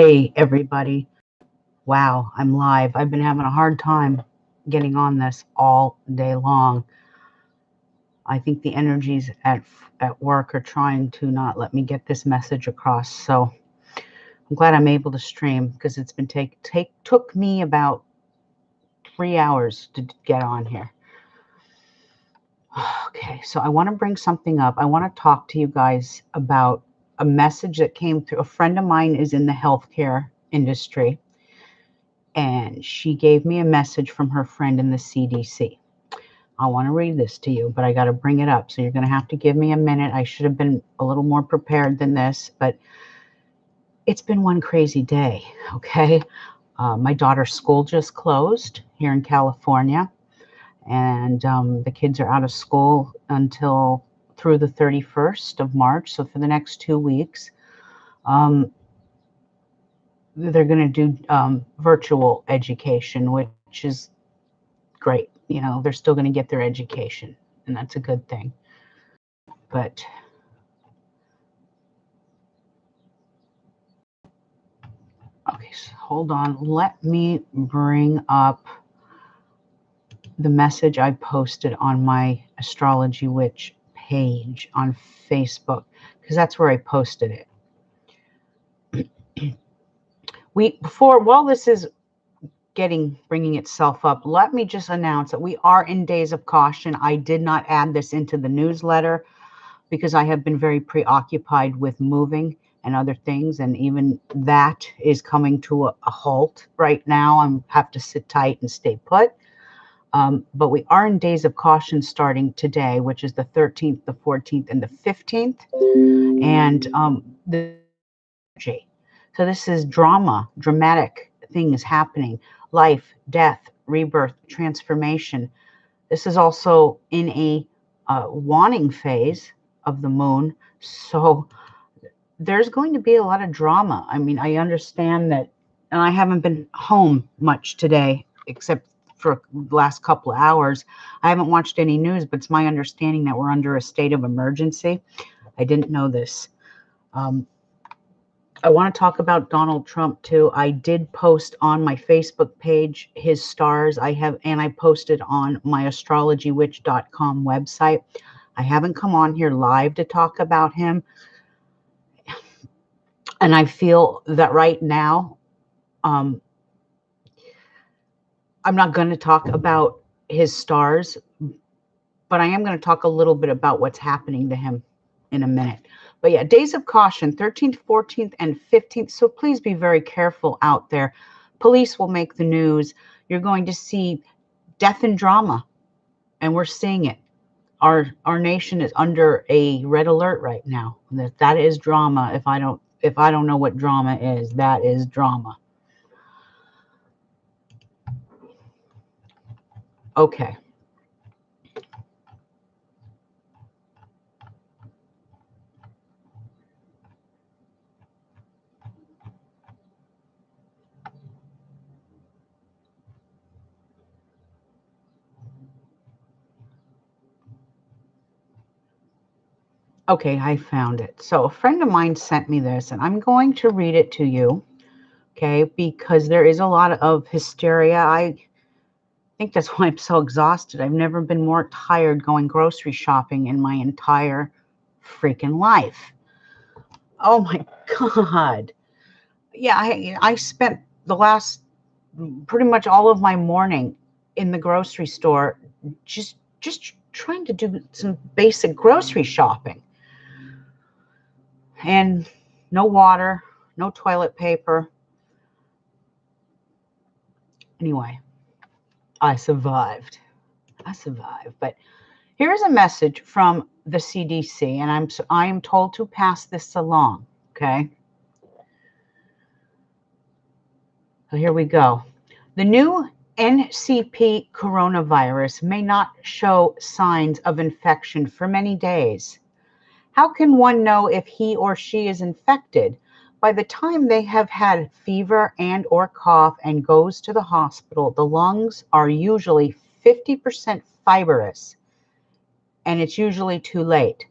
Hey, everybody. Wow, I'm live. I've been having a hard time getting on this all day long. I think the energies at work are trying to not let me get this message across. So I'm glad I'm able to stream because it's been took me about 3 hours to get on here. Okay, so I want to bring something up. I want to talk to you guys about a message that came through. A friend of mine is in the healthcare industry, and she gave me a message from her friend in the CDC. I want to read this to you, but I got to bring it up. So you're going to have to give me a minute. I should have been a little more prepared than this, but it's been one crazy day. Okay. My daughter's school just closed here in California, and the kids are out of school until through the 31st of March. So for the next 2 weeks, they're going to do virtual education, which is great. You know, they're still going to get their education, and that's a good thing. But okay, so hold on. Let me bring up the message I posted on my Astrology Witch page on Facebook, because that's where I posted it. While this is bringing itself up, let me just announce that we are in days of caution. I did not add this into the newsletter because I have been very preoccupied with moving and other things, and even that is coming to a halt right now. I have to sit tight and stay put. But we are in days of caution starting today, which is the 13th, the 14th, and the 15th. And so this is dramatic things happening, life, death, rebirth, transformation. This is also in a waning phase of the moon. So there's going to be a lot of drama. I mean, I understand that, and I haven't been home much today, except for the last couple of hours. I haven't watched any news, but it's my understanding that we're under a state of emergency. I didn't know this. I want to talk about Donald Trump too. I did post on my Facebook page his stars. I posted on my astrologywitch.com website. I haven't come on here live to talk about him. And I feel that right now, I'm not going to talk about his stars, but I am going to talk a little bit about what's happening to him in a minute. But yeah, days of caution, 13th, 14th, and 15th. So please be very careful out there. Police will make the news. You're going to see death and drama, and we're seeing it. Our nation is under a red alert right now. That is drama. If I don't know what drama is, that is drama. Okay. Okay, I found it. So a friend of mine sent me this, and I'm going to read it to you, okay, because there is a lot of hysteria. I think that's why I'm so exhausted. I've never been more tired going grocery shopping in my entire freaking life. Oh my God. Yeah, I spent the last pretty much all of my morning in the grocery store just trying to do some basic grocery shopping. And no water, no toilet paper. Anyway, I survived. But here's a message from the CDC, and I am told to pass this along, okay? So here we go. The new NCP coronavirus may not show signs of infection for many days. How can one know if he or she is infected? By the time they have had fever and or cough and goes to the hospital, the lungs are usually 50% fibrous, and it's usually too late.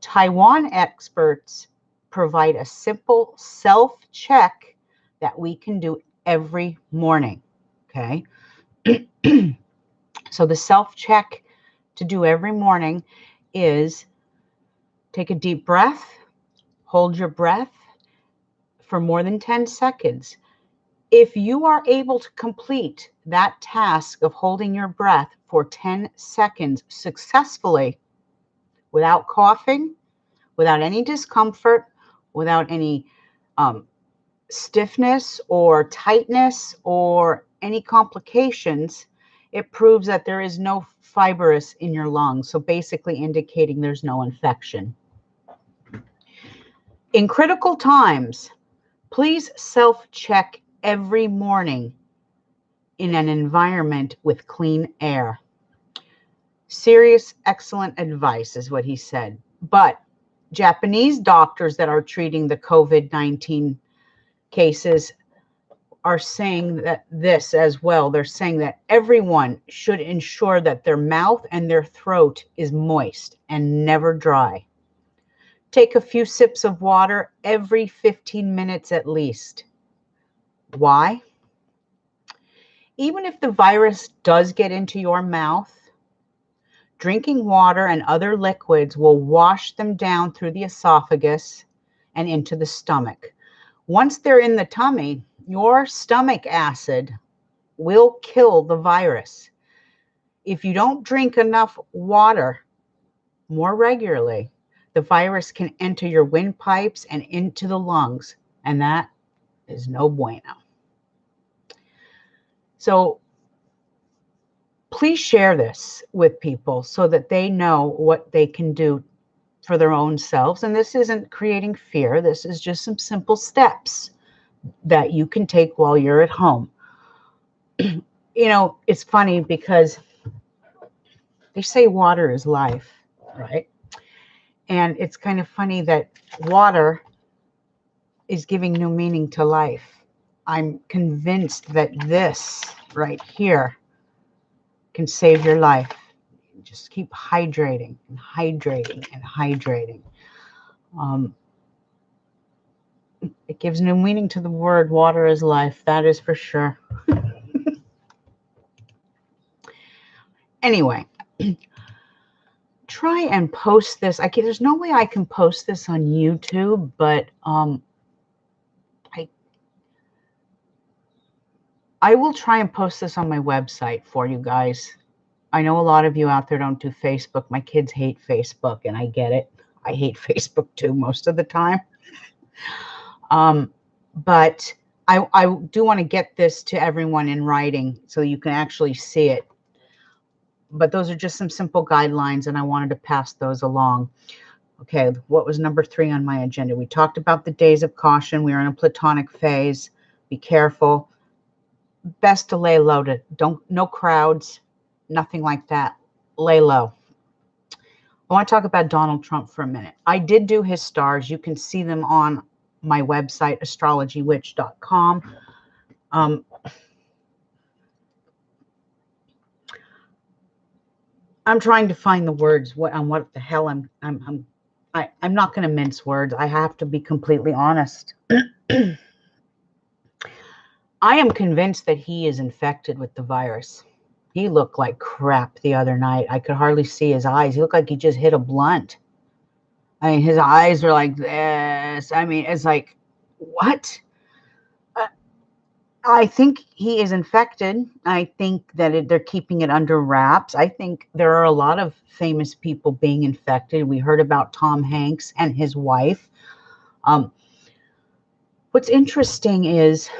Taiwan experts provide a simple self-check that we can do every morning. Okay. So the self-check to do every morning is take a deep breath, hold your breath for more than 10 seconds. If you are able to complete that task of holding your breath for 10 seconds successfully, without coughing, without any discomfort, without any stiffness or tightness or any complications, it proves that there is no fibrous in your lungs. So basically indicating there's no infection. In critical times, please self-check every morning in an environment with clean air. Serious, excellent advice is what he said. But Japanese doctors that are treating the COVID-19 cases are saying that this as well. They're saying that everyone should ensure that their mouth and their throat is moist and never dry. Take a few sips of water every 15 minutes at least. Why? Even if the virus does get into your mouth, drinking water and other liquids will wash them down through the esophagus and into the stomach. Once they're in the tummy, your stomach acid will kill the virus. If you don't drink enough water more regularly, the virus can enter your windpipes and into the lungs, and that is no bueno. So please share this with people so that they know what they can do for their own selves. And this isn't creating fear. This is just some simple steps that you can take while you're at home. You know, it's funny because they say water is life, right? And it's kind of funny that water is giving new meaning to life. I'm convinced that this right here can save your life. Just keep hydrating and hydrating and hydrating. It gives new meaning to the word water is life. That is for sure. Anyway, try and post this. There's no way I can post this on YouTube, but I will try and post this on my website for you guys. I know a lot of you out there don't do Facebook. My kids hate Facebook, and I get it. I hate Facebook too most of the time. But I do want to get this to everyone in writing so you can actually see it. But those are just some simple guidelines, and I wanted to pass those along. Okay, what was number 3 on my agenda? We talked about the days of caution. We are in a platonic phase. Be careful. Best to lay low. No crowds, nothing like that. Lay low. I want to talk about Donald Trump for a minute. I did do his stars. You can see them on my website, astrologywitch.com. I'm trying to find the words on what the hell I'm not going to mince words. I have to be completely honest. I am convinced that he is infected with the virus. He looked like crap the other night. I could hardly see his eyes. He looked like he just hit a blunt. I mean, his eyes were like this. I mean, it's like, what? I think he is infected. I think that they're keeping it under wraps. I think there are a lot of famous people being infected. We heard about Tom Hanks and his wife. What's interesting is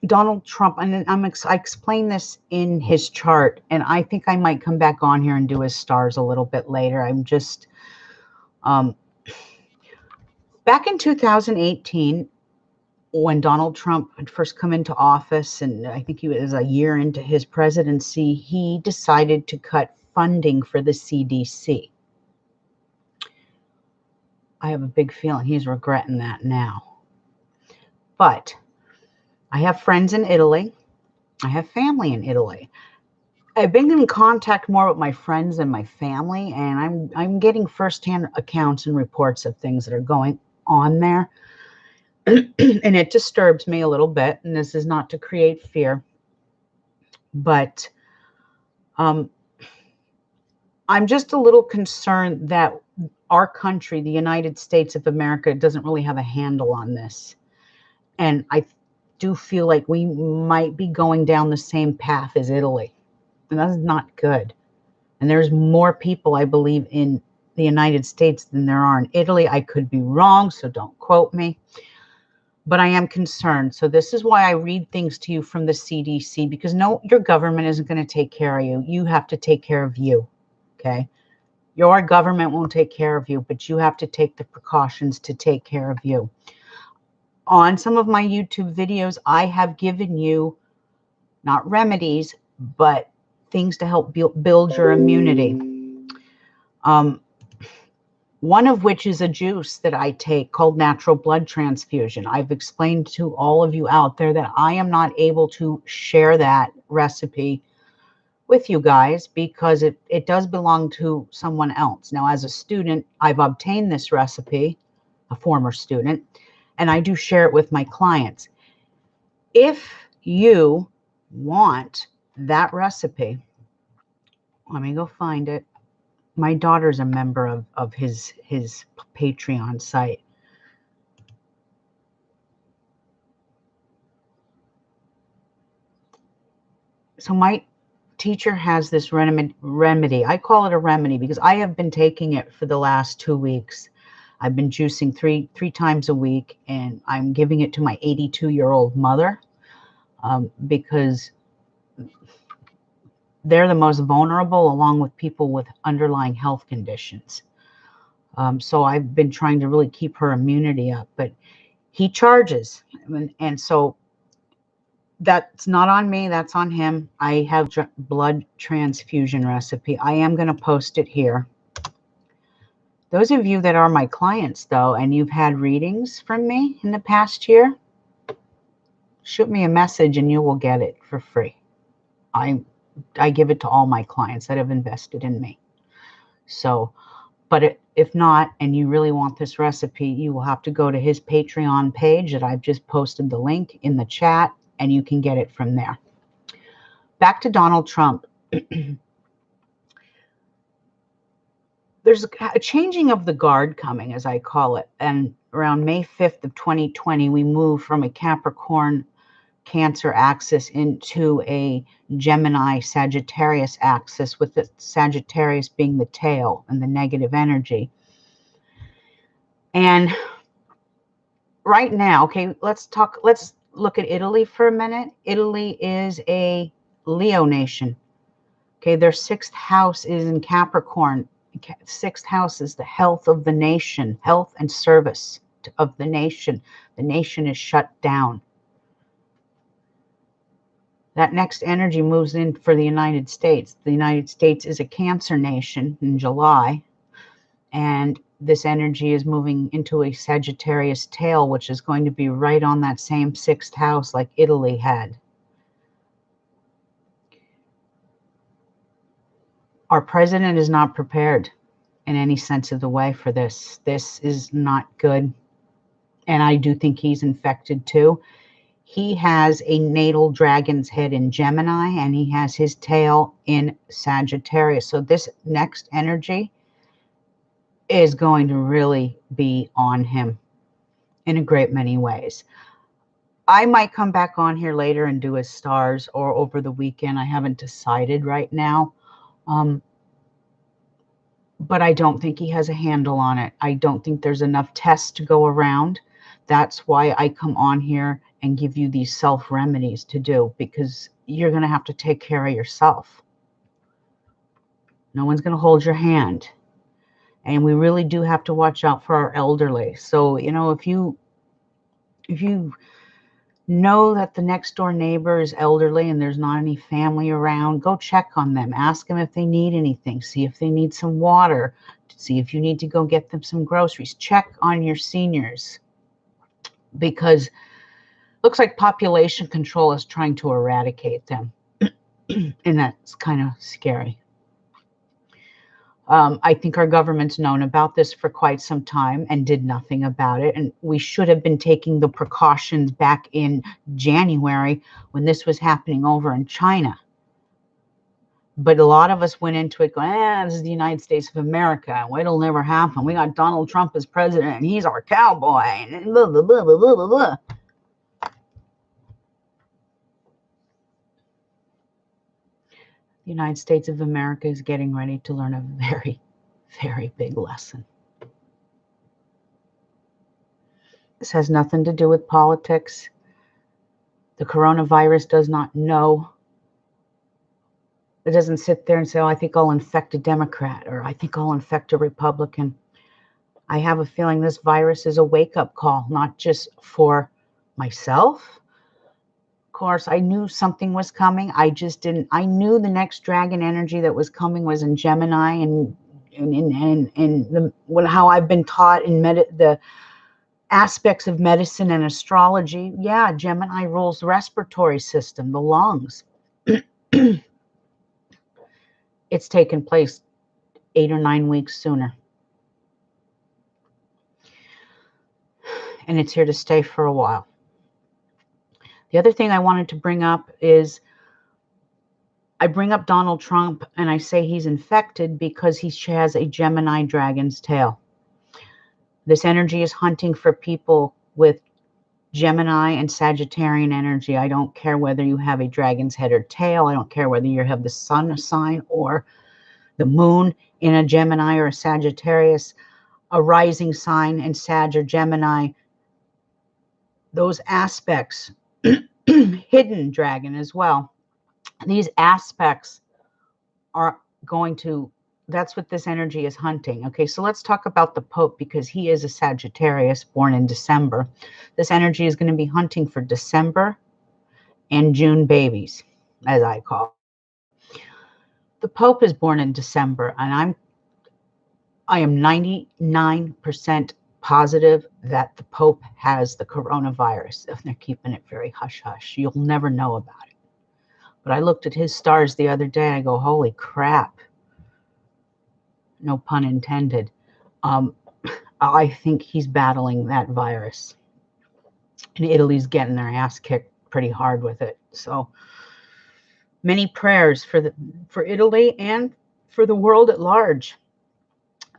Donald Trump, and I explained this in his chart, and I think I might come back on here and do his stars a little bit later. I'm just, back in 2018, when Donald Trump had first come into office, and I think he was a year into his presidency, he decided to cut funding for the CDC. I have a big feeling he's regretting that now. But I have friends in Italy. I have family in Italy. I've been in contact more with my friends and my family, and I'm getting firsthand accounts and reports of things that are going on there. And it disturbs me a little bit. And this is not to create fear, but I'm just a little concerned that our country, the United States of America, doesn't really have a handle on this. And I do feel like we might be going down the same path as Italy. And that's not good. And there's more people, I believe, in the United States than there are in Italy. I could be wrong, so don't quote me. But I am concerned. So this is why I read things to you from the CDC, because no, your government isn't going to take care of you. You have to take care of you. Okay. Your government won't take care of you, but you have to take the precautions to take care of you. On some of my YouTube videos, I have given you not remedies, but things to help build your immunity. One of which is a juice that I take called natural blood transfusion. I've explained to all of you out there that I am not able to share that recipe with you guys because it does belong to someone else. Now, as a student, I've obtained this recipe, a former student, and I do share it with my clients. If you want that recipe, let me go find it. My daughter's a member of his Patreon site. So my teacher has this remedy. I call it a remedy because I have been taking it for the last 2 weeks. I've been juicing three times a week, and I'm giving it to my 82-year-old mother because they're the most vulnerable, along with people with underlying health conditions. So I've been trying to really keep her immunity up, but he charges. And so that's not on me, that's on him. I have blood transfusion recipe. I am going to post it here. Those of you that are my clients, though, and you've had readings from me in the past year, shoot me a message and you will get it for free. I give it to all my clients that have invested in me. So, but if not, and you really want this recipe, you will have to go to his Patreon page that I've just posted the link in the chat, and you can get it from there. Back to Donald Trump. There's a changing of the guard coming, as I call it. And around May 5th of 2020, we move from a Capricorn Cancer axis into a Gemini Sagittarius axis, with the Sagittarius being the tail and the negative energy. And right now, okay, let's look at Italy for a minute. Italy is a Leo nation. Okay, their 6th house is in Capricorn. 6th house is the health of the nation, health and service of the nation. The nation is shut down. That next energy moves in for the United States. The United States is a Cancer nation in July, and this energy is moving into a Sagittarius tail, which is going to be right on that same 6th house like Italy had. Our president is not prepared in any sense of the way for this. This is not good. And I do think he's infected too. He has a natal dragon's head in Gemini, and he has his tail in Sagittarius. So this next energy is going to really be on him in a great many ways. I might come back on here later and do his stars, or over the weekend. I haven't decided right now. But I don't think he has a handle on it. I don't think there's enough tests to go around. That's why I come on here and give you these self remedies to do, because you're going to have to take care of yourself. No one's going to hold your hand. And we really do have to watch out for our elderly. So, you know, if you know that the next door neighbor is elderly and there's not any family around, go check on them. Ask them if they need anything. See if they need some water. See if you need to go get them some groceries. Check on your seniors, because it looks like population control is trying to eradicate them. And that's kind of scary. I think our government's known about this for quite some time and did nothing about it. And we should have been taking the precautions back in January when this was happening over in China. But a lot of us went into it going, this is the United States of America. And it'll never happen. We got Donald Trump as president, and he's our cowboy. And blah, blah, blah, blah, blah, blah. The United States of America is getting ready to learn a very, very big lesson. This has nothing to do with politics. The coronavirus does not know. It doesn't sit there and say, oh, I think I'll infect a Democrat, or I think I'll infect a Republican. I have a feeling this virus is a wake-up call, not just for myself. Of course, I knew something was coming. I just didn't. I knew the next dragon energy that was coming was in Gemini, and how I've been taught in the aspects of medicine and astrology. Yeah, Gemini rules the respiratory system, the lungs. It's taken place 8 or 9 weeks sooner. And it's here to stay for a while. The other thing I wanted to bring up is I bring up Donald Trump and I say he's infected because he has a Gemini dragon's tail. This energy is hunting for people with Gemini and Sagittarian energy. I don't care whether you have a dragon's head or tail. I don't care whether you have the sun sign or the moon in a Gemini or a Sagittarius, a rising sign in Sag or Gemini. Those aspects, hidden dragon as well. These aspects are going to, that's what this energy is hunting. Okay, so let's talk about the Pope, because he is a Sagittarius born in December. This energy is going to be hunting for December and June babies, as I call it. The Pope is born in December, and I am 99% positive that the Pope has the coronavirus. If they're keeping it very hush-hush, you'll never know about it. But I looked at his stars the other day, and I go, holy crap. No pun intended. I think he's battling that virus. And Italy's getting their ass kicked pretty hard with it. So many prayers for Italy and for the world at large,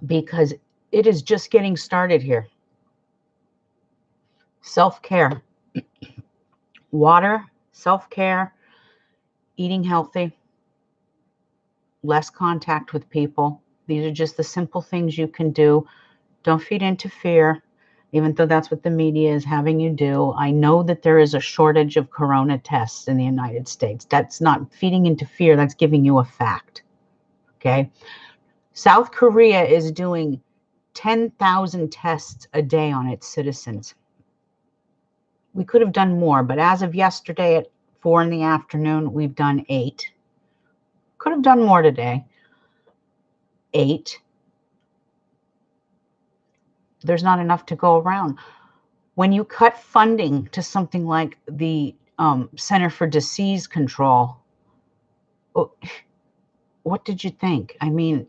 because it is just getting started here. Self-care. Water, self-care, eating healthy, less contact with people. These are just the simple things you can do. Don't feed into fear, even though that's what the media is having you do. I know that there is a shortage of corona tests in the United States. That's not feeding into fear. That's giving you a fact. Okay? South Korea is doing 10,000 tests a day on its citizens. We could have done more, but as of yesterday at 4 in the afternoon, we've done 8. Could have done more today. 8. There's not enough to go around. When you cut funding to something like the Center for Disease Control, what did you think? I mean,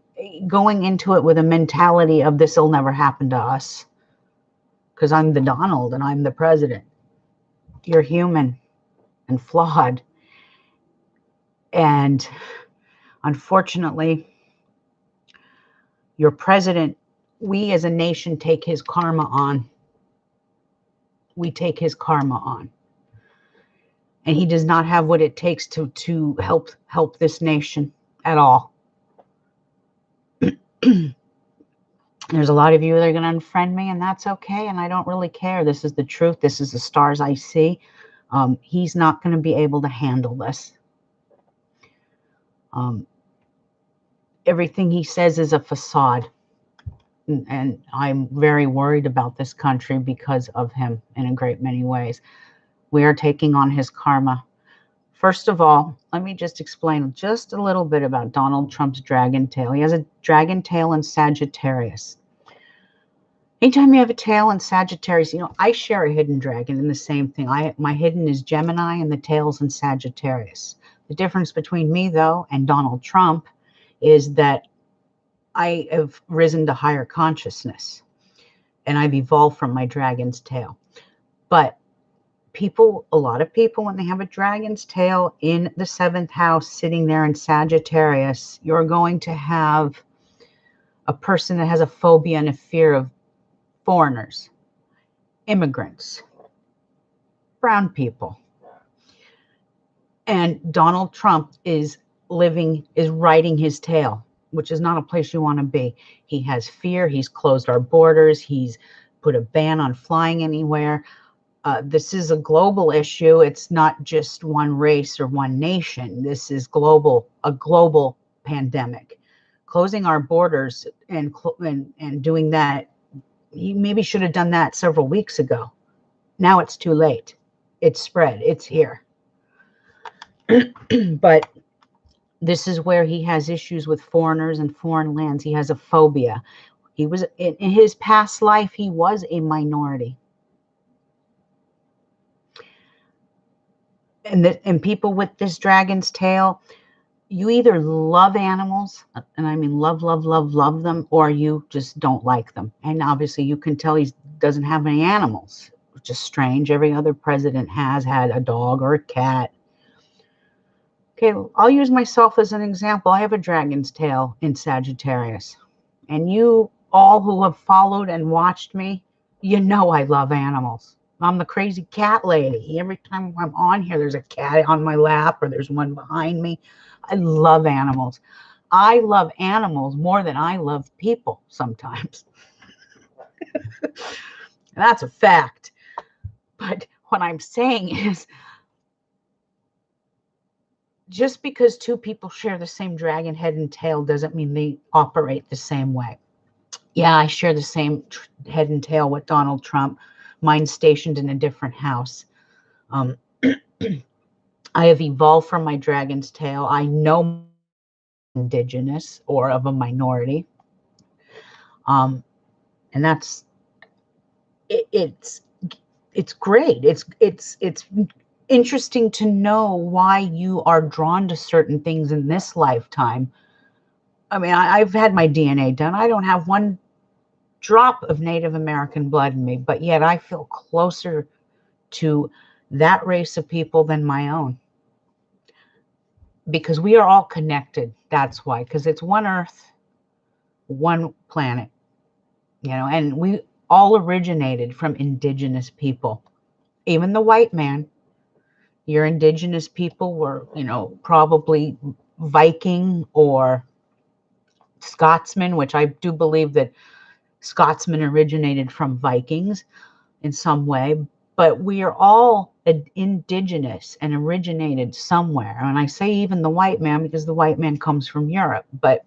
going into it with a mentality of this will never happen to us because I'm the Donald and I'm the president. You're human and flawed. And unfortunately, your president, we as a nation take his karma on. We take his karma on. And he does not have what it takes to help this nation at all. There's a lot of you that are going to unfriend me, and that's okay, and I don't really care. This is the truth. This is the stars I see. He's not going to be able to handle this. Everything he says is a facade. And I'm very worried about this country because of him in a great many ways. We are taking on his karma. First of all, let me just explain just a little bit about Donald Trump's dragon tail. He has a dragon tail in Sagittarius. Anytime you have a tail in Sagittarius, I share a hidden dragon in the same thing. My hidden is Gemini and the tail's in Sagittarius. The difference between me, though, and Donald Trump is that I have risen to higher consciousness and I've evolved from my dragon's tail. But people, a lot of people, when they have a dragon's tail in the 7th house sitting there in Sagittarius, you're going to have a person that has a phobia and a fear of foreigners, immigrants, brown people. And Donald Trump is riding his tail, which is not a place you want to be. He has fear. He's closed our borders. He's put a ban on flying anywhere. This is a global issue. It's not just one race or one nation. This is a global pandemic. Closing our borders and doing that, he maybe should have done that several weeks ago. Now it's too late. It's spread. It's here. But this is where he has issues with foreigners and foreign lands. He has a phobia. He was in his past life, he was a minority. And people with this dragon's tail, you either love animals, and I mean love them, or you just don't like them. And obviously you can tell he doesn't have any animals, which is strange. Every other president has had a dog or a cat. Okay, I'll use myself as an example. I have a dragon's tail in Sagittarius. And you all who have followed and watched me, you know I love animals. I'm the crazy cat lady. Every time I'm on here, there's a cat on my lap or there's one behind me. I love animals. I love animals more than I love people sometimes. That's a fact. But what I'm saying is, just because two people share the same dragon head and tail doesn't mean they operate the same way. Yeah, I share the same head and tail with Donald Trump. Mine's stationed in a different house. I have evolved from my dragon's tail. I know indigenous or of a minority. And that's it's great. It's interesting to know why you are drawn to certain things in this lifetime. I mean, I've had my DNA done. I don't have one drop of Native American blood in me, but yet I feel closer to that race of people than my own. Because we are all connected. That's why. Because it's one Earth, one planet. You know, and we all originated from indigenous people. Even the white man. Your indigenous people were, you know, probably Viking or Scotsman, which I do believe that Scotsman originated from Vikings in some way, but we are all indigenous and originated somewhere. And I say even the white man because the white man comes from Europe, but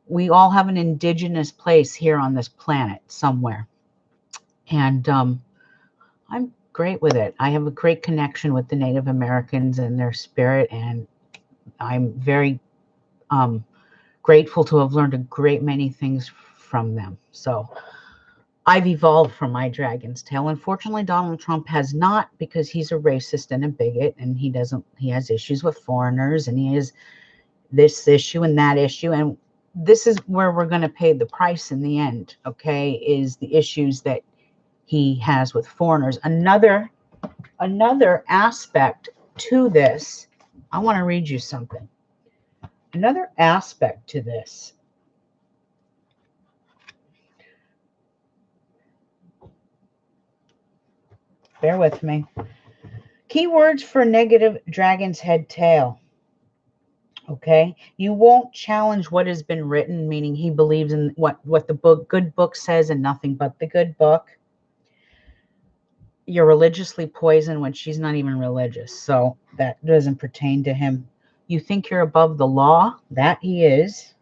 we all have an indigenous place here on this planet somewhere. And I'm great with it. I have a great connection with the Native Americans and their spirit, and I'm very grateful to have learned a great many things from them. So I've evolved from my dragon's tail. Unfortunately, Donald Trump has not, because he's a racist and a bigot, and he has issues with foreigners, and he has this issue and that issue. And this is where we're going to pay the price in the end, okay, is the issues that he has with foreigners. Another aspect to this, I want to read you something. Another aspect to this. Bear with me. Keywords for negative dragon's head tail. Okay, you won't challenge what has been written, meaning he believes in what the good book says and nothing but the good book. You're religiously poisoned when she's not even religious, so that doesn't pertain to him. You think you're above the law, that he is.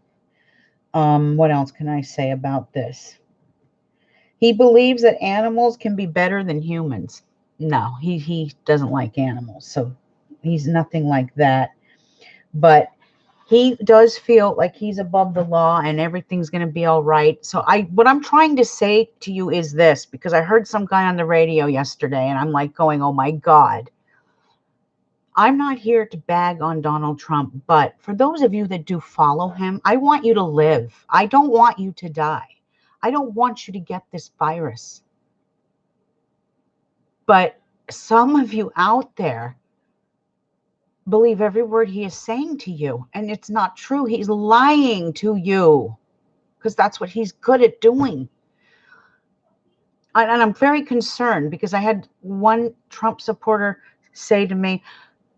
What else can I say about this? He believes that animals can be better than humans. No, he doesn't like animals, so he's nothing like that. But he does feel like he's above the law and everything's going to be all right. So what I'm trying to say to you is this, because I heard some guy on the radio yesterday and I'm like going, oh my God. I'm not here to bag on Donald Trump, but for those of you that do follow him, I want you to live. I don't want you to die. I don't want you to get this virus. But some of you out there believe every word he is saying to you, and it's not true. He's lying to you because that's what he's good at doing. And I'm very concerned because I had one Trump supporter say to me,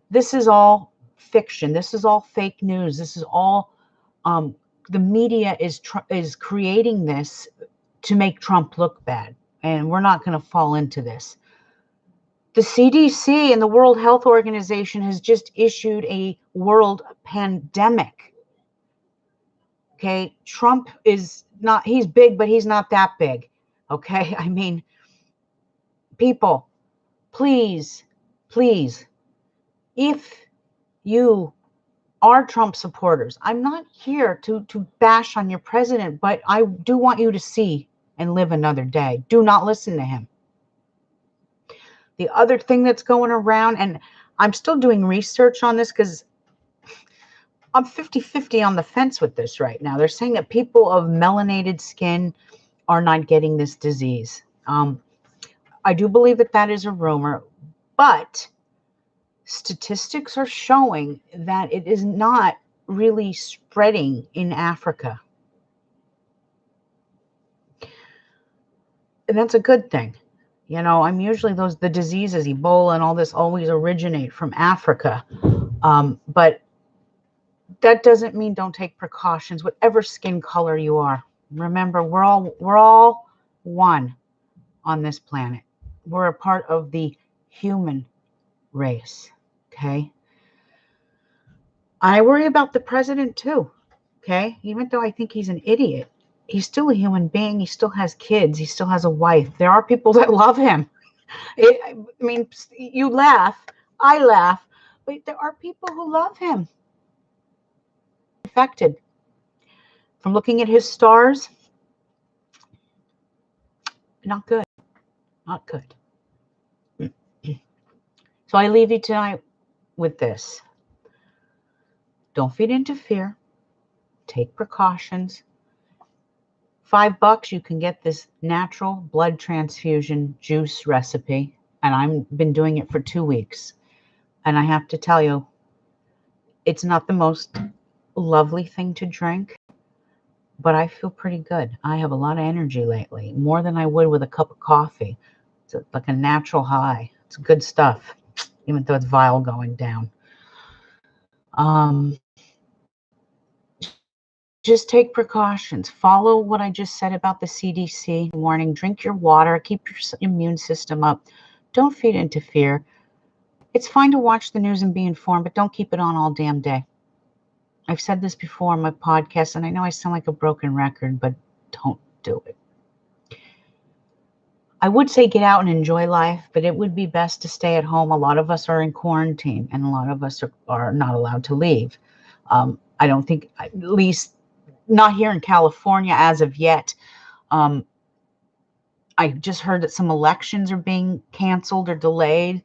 this is all fiction. This is all fake news. This is all the media is creating this to make Trump look bad. And we're not going to fall into this. The CDC and the World Health Organization has just issued a world pandemic. Okay. Trump is not, he's big, but he's not that big. Okay. I mean, people, please, please, if you are Trump supporters, I'm not here to bash on your president, but I do want you to see and live another day. Do not listen to him. The other thing that's going around, and I'm still doing research on this because I'm 50-50 on the fence with this right now. They're saying that people of melanated skin are not getting this disease. I do believe that that is a rumor, but statistics are showing that it is not really spreading in Africa. And that's a good thing. You know, I'm usually the diseases, Ebola and all this always originate from Africa. But that doesn't mean don't take precautions, whatever skin color you are. Remember, we're all one on this planet. We're a part of the human race. Okay. I worry about the president too. Okay. Even though I think he's an idiot, he's still a human being. He still has kids. He still has a wife. There are people that love him. I mean, you laugh, I laugh, but there are people who love him. Infected. From looking at his stars, not good. Not good. So I leave you tonight with this. Don't feed into fear. Take precautions. $5, you can get this natural blood transfusion juice recipe. And I've been doing it for 2 weeks. And I have to tell you, it's not the most lovely thing to drink, but I feel pretty good. I have a lot of energy lately, more than I would with a cup of coffee. It's like a natural high. It's good stuff, even though it's vile going down. Just take precautions. Follow what I just said about the CDC warning. Drink your water. Keep your immune system up. Don't feed into fear. It's fine to watch the news and be informed, but don't keep it on all damn day. I've said this before on my podcast, and I know I sound like a broken record, but don't do it. I would say get out and enjoy life, but it would be best to stay at home. A lot of us are in quarantine, and a lot of us are not allowed to leave. I don't think, at least not here in California as of yet. I just heard that some elections are being canceled or delayed.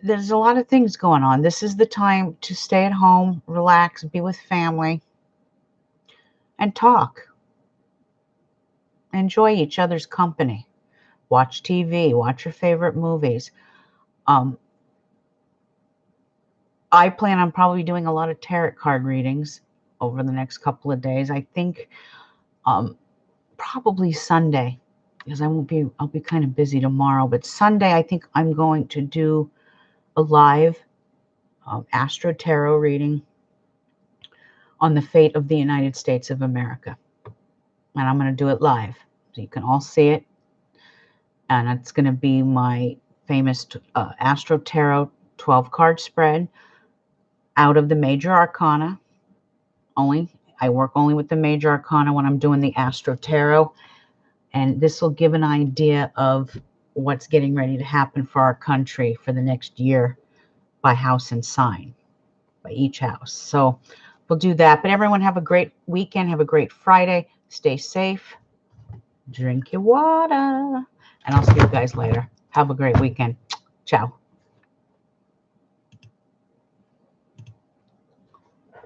There's a lot of things going on. This is the time to stay at home, relax, be with family, and talk. Enjoy each other's company. Watch TV. Watch your favorite movies. I plan on probably doing a lot of tarot card readings over the next couple of days. I think probably Sunday, because I'll be kind of busy tomorrow. But Sunday, I think I'm going to do a live Astro Tarot reading on the fate of the United States of America. And I'm going to do it live, so you can all see it. And it's going to be my famous Astro Tarot 12-card spread out of the major arcana. I work only with the major arcana when I'm doing the Astro Tarot. And this will give an idea of what's getting ready to happen for our country for the next year by house and sign, by each house. So we'll do that. But everyone have a great weekend. Have a great Friday. Stay safe. Drink your water. And I'll see you guys later. Have a great weekend. Ciao.